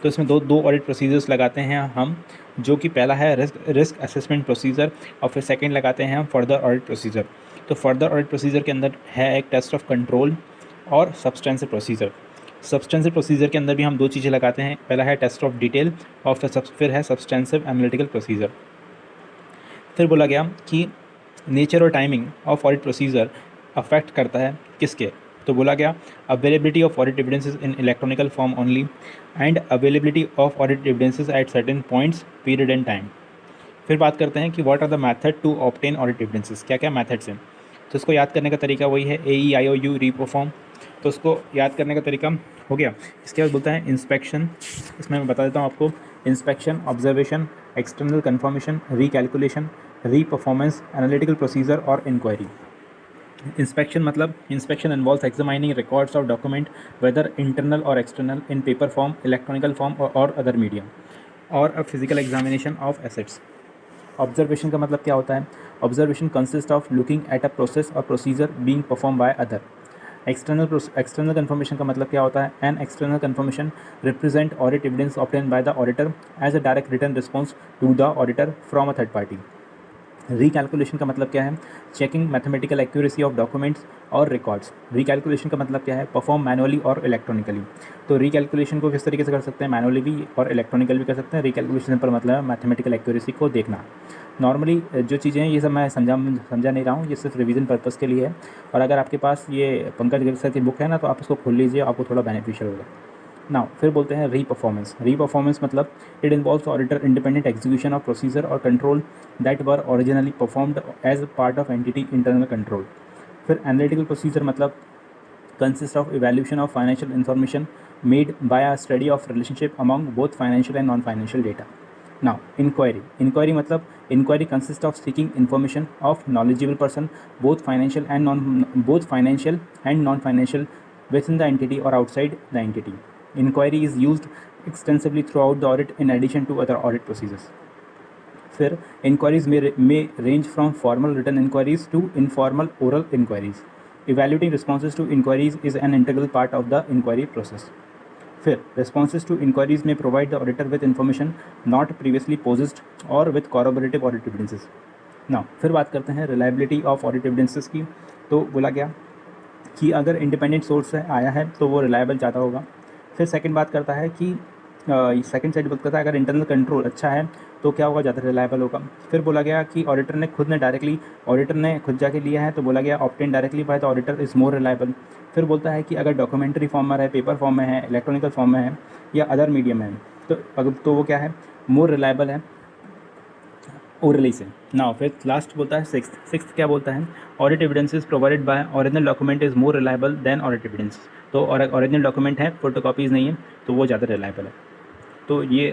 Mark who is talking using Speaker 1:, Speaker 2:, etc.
Speaker 1: तो इसमें दो ऑडिट प्रोसीजर्स लगाते हैं हम, जो कि पहला है रिस्क असेसमेंट प्रोसीजर और फिर सेकंड लगाते हैं हम फर्दर ऑडिट प्रोसीजर। तो फर्दर ऑडिट प्रोसीजर के अंदर है एक टेस्ट ऑफ कंट्रोल और सब्सटेंसिव प्रोसीजर। सब्सटेंसिव प्रोसीजर के अंदर भी हम दो चीज़ें लगाते हैं, पहला है टेस्ट ऑफ डिटेल और फिर है सब्सटेंसिव एनालिटिकल प्रोसीजर। फिर बोला गया कि नेचर और timing of audit procedure affect करता है किसके, तो बोला गया availability of audit evidences in electronical form only and availability of audit evidences at certain points period and time. फिर बात करते हैं कि what are the method to obtain audit evidences, क्या क्या मेथड्स हैं। तो इसको याद करने का तरीका वही है AEIOU रीपरफॉर्म, तो उसको याद करने का तरीका हो गया। इसके बाद बोलता है इंस्पेक्शन, इसमें मैं बता देता हूँ आपको, inspection, observation, external confirmation, recalculation, reperformance, analytical procedure और इंक्वायरी। इंस्पेक्शन मतलब inspection involves examining records of document whether internal और external in paper form, electronical form और अदर मीडियम, और a physical examination of assets. Observation का मतलब क्या होता है, observation consist of looking at a process और procedure being perform by other. External confirmation का मतलब क्या होता है, an external confirmation represent audit evidence obtain by the auditor as a direct written response to the auditor from a third party. Recalculation का मतलब क्या है, checking mathematical accuracy of documents और रिकॉर्ड्स। रिकैलकुलेशन का मतलब क्या है, परफॉर्म मैनुअली और इलेक्ट्रॉनिकली। तो रिकैलकुलेशन को किस तरीके से कर सकते हैं, मैनुअली भी और इलेक्ट्रॉनिकल भी कर सकते हैं। रिकैलकुलेशन पर मतलब है मैथमेटिकल एक्यूरेसी को देखना। नॉर्मली जो चीज़ें हैं ये सब मैं समझा नहीं रहा हूँ, ये सिर्फ रिवीजन पर्पज़ के लिए है। और अगर आपके पास ये पंकज गिर सर की बुक है ना, तो आप उसको खोल लीजिए, आपको थोड़ा बेनिफिशियल होगा। नाउ फिर बोलते हैं री परफॉर्मेंस मतलब it involves auditor independent execution of procedure और control that were originally performed as part of entity internal control. फिर एनालिटिकल प्रोसीजर मतलब consist of evaluation of financial information made by a study of relationship among both financial and non financial data. Now inquiry मतलब inquiry consist of seeking information of knowledgeable person both financial and non financial within the entity or outside the entity. Inquiry is used extensively throughout the audit in addition to other audit procedures. फिर inquiries may range from formal written inquiries to informal oral inquiries. Evaluating responses to inquiries is an integral part of the inquiry process. फिर responses to inquiries may provide the auditor with information not previously possessed or with corroborative audit evidences. Now फिर बात करते हैं reliability of audit evidences की। तो बोला गया कि अगर इंडिपेंडेंट सोर्स से आया है तो वो रिलायबल ज़्यादा होगा। फिर सेकंड बात करता है कि सेकंड साइड बात करता है अगर इंटरनल कंट्रोल अच्छा है तो क्या होगा, ज़्यादा रिलायबल होगा। फिर बोला गया कि ऑडिटर ने खुद जाके लिया है, तो बोला गया obtain directly by the auditor is more reliable. फिर बोलता है कि अगर डॉक्यूमेंट्री फॉर्म में है, पेपर फॉर्म में है, इलेक्ट्रॉनिकल फॉर्म में है या अदर मीडियम में है, तो वो क्या है, मोर रिलायबल है ओरली से। नाउ फिर लास्ट बोलता है सिक्स्थ क्या बोलता है, audit evidences provided by original document is more reliable then audit evidence. तो और ओरिजिनल डॉक्यूमेंट है, फोटोकॉपीज़ नहीं है, तो वो ज़्यादा रिलायबल है। तो ये